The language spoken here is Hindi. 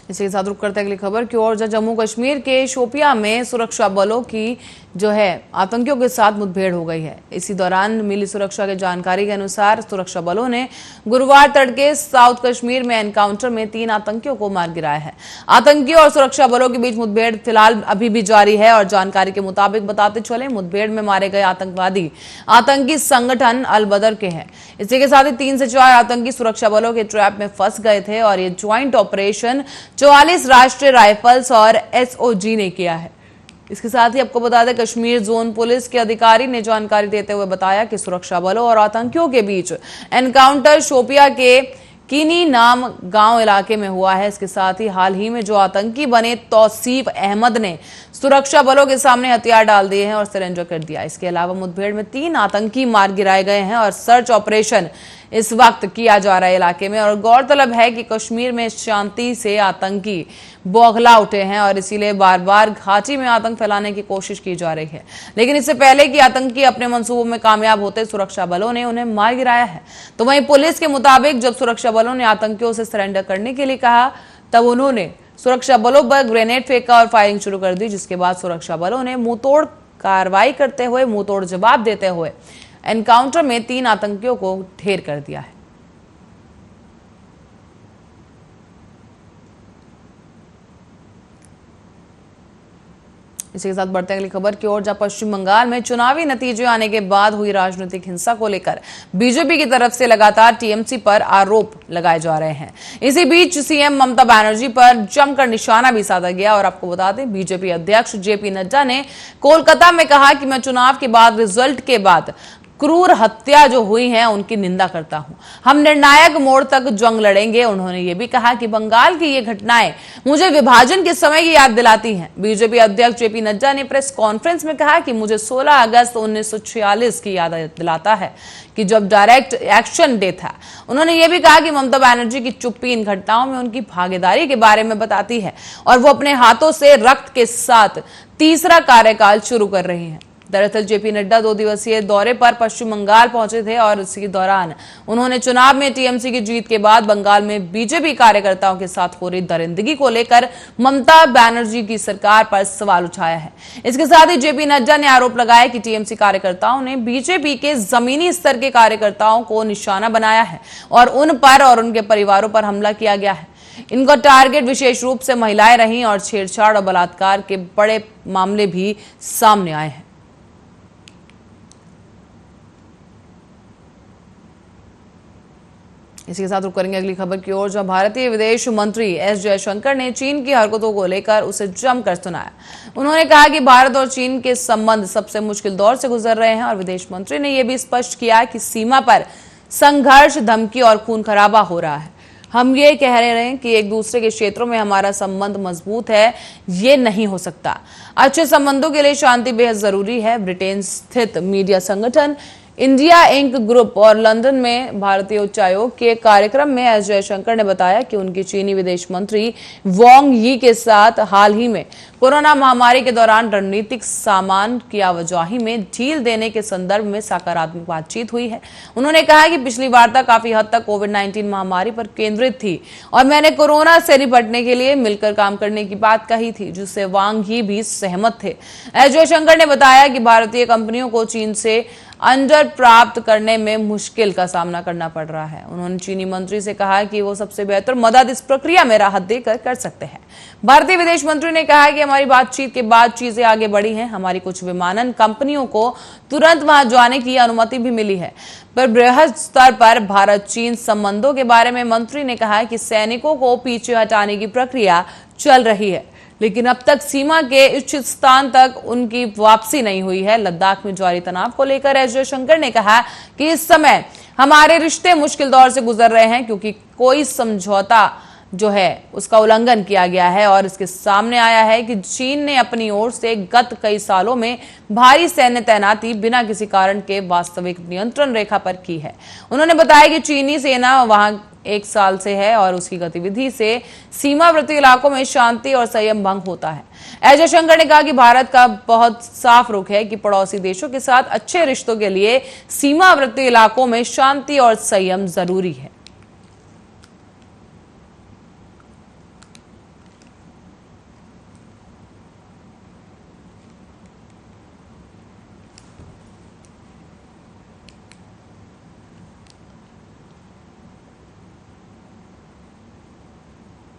इसी के साथ रुक करते अगली खबर की ओर। जम्मू कश्मीर के शोपियां में सुरक्षा बलों की आतंकियों के साथ मुठभेड़ हो गई है। इसी दौरान मिली सुरक्षा की जानकारी के अनुसार सुरक्षा बलों ने गुरुवार तड़के साउथ कश्मीर में एनकाउंटर में 3 आतंकियों को मार गिराया है। आतंकियों और सुरक्षा बलों के बीच मुठभेड़ फिलहाल अभी भी जारी है और जानकारी के मुताबिक बताते चले मुठभेड़ में मारे गए आतंकवादी आतंकी संगठन अल बदर के हैं। इसी के साथ ही 3 से 4 आतंकी सुरक्षा बलों के ट्रैप में फंस गए थे और ये ज्वाइंट ऑपरेशन 44 राष्ट्रीय राइफल्स और एसओजी ने किया है। इसके साथ ही आपको बता दें, कश्मीर जोन पुलिस के अधिकारी ने जानकारी देते हुए बताया कि सुरक्षा बलों और आतंकियों के बीच एनकाउंटर शोपिया के कीनी नाम गांव इलाके में हुआ है। इसके साथ ही हाल ही में जो आतंकी बने तौसीफ अहमद ने सुरक्षा बलों के सामने हथियार डाल दिए हैं और सरेंडर कर दिया। इसके अलावा मुठभेड़ में 3 आतंकी मार गिराए गए हैं और सर्च ऑपरेशन इस वक्त किया जा रहा है इलाके में। और गौरतलब है कि कश्मीर में शांति से आतंकी बौखला उठे हैं और इसीलिए बार बार घाटी में आतंक फैलाने की कोशिश की जा रही है। लेकिन इससे पहले कि आतंकी अपने मंसूबों में कामयाब होते सुरक्षा बलों ने उन्हें मार गिराया है। तो वहीं पुलिस के मुताबिक जब सुरक्षा बलों ने आतंकियों से सरेंडर करने के लिए कहा तब उन्होंने सुरक्षा बलों पर ग्रेनेड फेंका और फायरिंग शुरू कर दी, जिसके बाद सुरक्षा बलों ने मुंहतोड़ कार्रवाई करते हुए मुंहतोड़ जवाब देते हुए एनकाउंटर में 3 आतंकियों को ढेर कर दिया है। इसी के साथ बढ़ते हैं अगली खबर की ओर, जहां पश्चिम बंगाल में चुनावी नतीजे आने के बाद हुई राजनीतिक हिंसा को लेकर बीजेपी की तरफ से लगातार टीएमसी पर आरोप लगाए जा रहे हैं। इसी बीच सीएम ममता बनर्जी पर जमकर निशाना भी साधा गया और आपको बता दें, बीजेपी अध्यक्ष जेपी नड्डा ने कोलकाता में कहा कि मैं चुनाव के बाद रिजल्ट के बाद क्रूर हत्या जो हुई है उनकी निंदा करता हूं। हम निर्णायक मोड़ तक जंग लड़ेंगे। उन्होंने ये भी कहा कि बंगाल की ये घटनाएं मुझे विभाजन के समय की याद दिलाती हैं। बीजेपी अध्यक्ष जेपी नड्डा ने प्रेस कॉन्फ्रेंस में कहा कि मुझे 16 अगस्त 1946 की याद दिलाता है कि जब डायरेक्ट एक्शन डे था। उन्होंने ये भी कहा कि ममता बनर्जी की चुप्पी इन घटनाओं में उनकी भागीदारी के बारे में बताती है और वो अपने हाथों से रक्त के साथ तीसरा कार्यकाल शुरू कर रही हैं। दरअसल जेपी नड्डा 2 दिवसीय दौरे पर पश्चिम बंगाल पहुंचे थे और इसी दौरान उन्होंने चुनाव में टीएमसी की जीत के बाद बंगाल में बीजेपी कार्यकर्ताओं के साथ हो रही दरिंदगी को लेकर ममता बनर्जी की सरकार पर सवाल उठाया है। इसके साथ ही जेपी नड्डा ने आरोप लगाया कि टीएमसी कार्यकर्ताओं ने बीजेपी के जमीनी स्तर के कार्यकर्ताओं को निशाना बनाया है और उन पर और उनके परिवारों पर हमला किया गया है। इनका टारगेट विशेष रूप से महिलाएं रहीं और छेड़छाड़ और बलात्कार के बड़े मामले भी सामने आए हैं। इसी के साथ रुक करेंगे अगली खबर की ओर, जहां भारतीय विदेश मंत्री एस जयशंकर ने चीन की हरकतों को लेकर उसे जमकर सुनाया। उन्होंने कहा कि भारत और चीन के संबंध सबसे मुश्किल दौर से गुजर रहे हैं और विदेश मंत्री ने यह भी स्पष्ट किया कि सीमा पर संघर्ष, धमकी और खून खराबा हो रहा है। हम ये कह रहे हैं कि एक दूसरे के क्षेत्रों में हमारा संबंध मजबूत है, ये नहीं हो सकता। अच्छे संबंधों के लिए शांति बेहद जरूरी है। ब्रिटेन स्थित मीडिया संगठन इंडिया इंक ग्रुप और लंदन में भारतीय उच्चायोग के कार्यक्रम में एस जयशंकर ने बताया कि उनकी चीनी विदेश मंत्री वांग यी के साथ हाल ही में कोरोना महामारी के दौरान रणनीतिक सामान की आवाजाही में ढील देने के संदर्भ में सकारात्मक बातचीत हुई है। उन्होंने कहा कि पिछली वार्ता काफी हद तक कोविड-19 महामारी पर केंद्रित थी और मैंने कोरोना से निपटने के लिए मिलकर काम करने की बात कही थी, जिससे वांग यी भी सहमत थे। एस जयशंकर ने बताया कि भारतीय कंपनियों को चीन से अंडर प्राप्त करने में मुश्किल का सामना करना पड़ रहा है। उन्होंने चीनी मंत्री से कहा कि वो सबसे बेहतर मदद इस प्रक्रिया में राहत देकर कर सकते हैं। भारतीय विदेश मंत्री ने कहा कि हमारी बातचीत के बाद चीजें आगे बढ़ी हैं। हमारी कुछ विमानन कंपनियों को तुरंत वहां जाने की अनुमति भी मिली है। पर बृहद स्तर पर भारत चीन संबंधों के बारे में मंत्री ने कहा कि सैनिकों को पीछे हटाने की प्रक्रिया चल रही है, लेकिन अब तक सीमा के इच्छित स्थान तक उनकी वापसी नहीं हुई है। लद्दाख में जारी तनाव को लेकर एस जयशंकर ने कहा कि इस समय हमारे रिश्ते मुश्किल दौर से गुजर रहे हैं क्योंकि कोई समझौता जो है उसका उल्लंघन किया गया है और इसके सामने आया है कि चीन ने अपनी ओर से गत कई सालों में भारी सैन्य तैनाती बिना किसी कारण के वास्तविक नियंत्रण रेखा पर की है। उन्होंने बताया कि चीनी सेना वहां 1 साल से है और उसकी गतिविधि से सीमावर्ती इलाकों में शांति और संयम भंग होता है। एस जयशंकर ने कहा कि भारत का बहुत साफ रुख है कि पड़ोसी देशों के साथ अच्छे रिश्तों के लिए सीमावर्ती इलाकों में शांति और संयम जरूरी है।